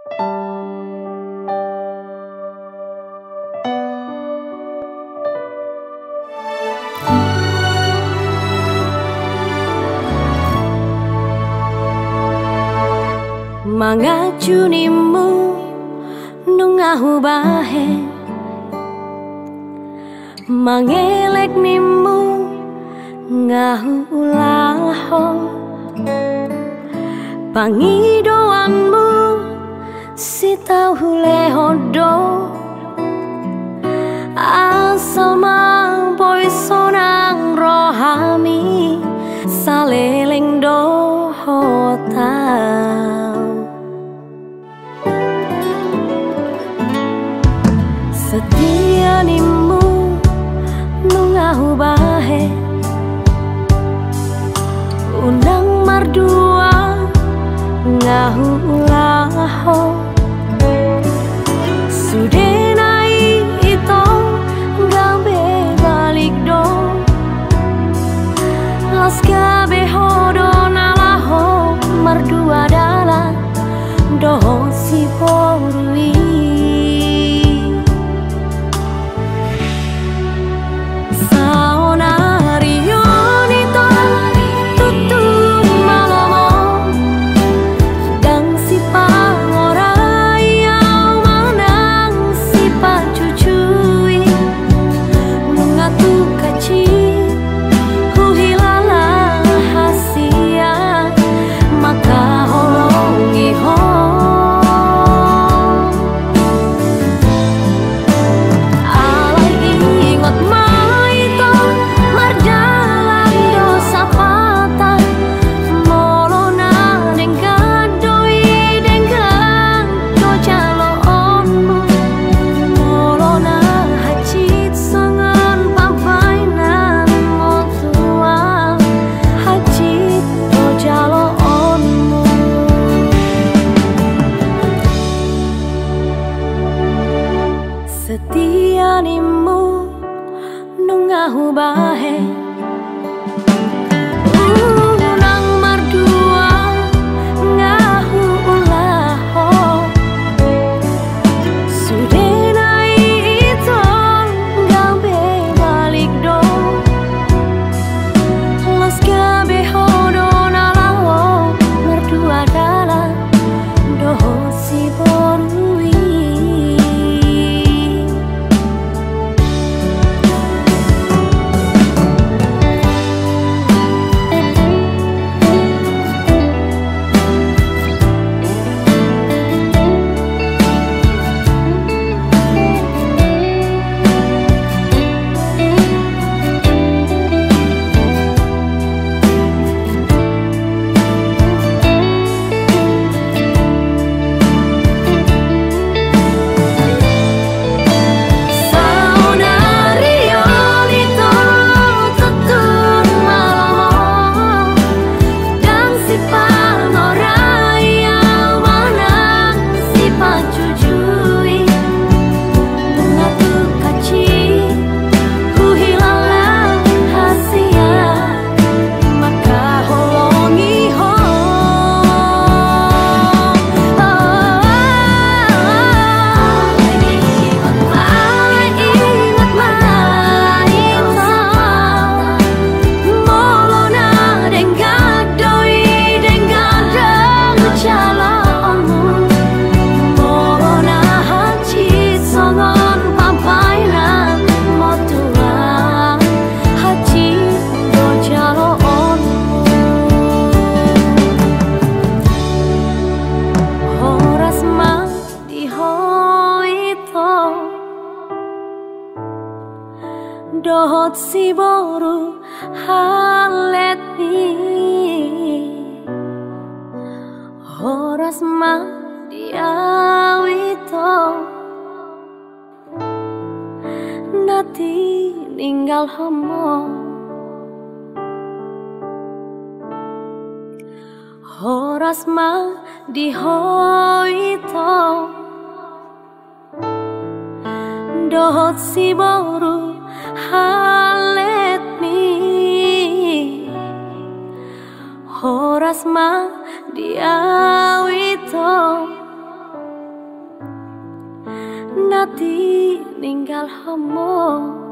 Mangajunimu nungahu bahe, mangelek nimu ngahu laho, pangidoanmu si tahu lehodo, asal mang boy sonang rohami saleleng dohotau. Setia nimu nungahu bahe, unang mardua ngahu laho, sudenai ito gabe balik do, las gabe hodo nalaho mardua dala doho si porui. Setia nimu nungahu bahe, unang mardua ngahu ulaho, sudenai ito gabe balik do, las gabe hodo nalaho mardua dala doho si borui. Dohot si boru halet ni horas ma diawito nati ninggal homo horas ma dihoito dohot si boru halet mi horas ma diawito nati ninggal homo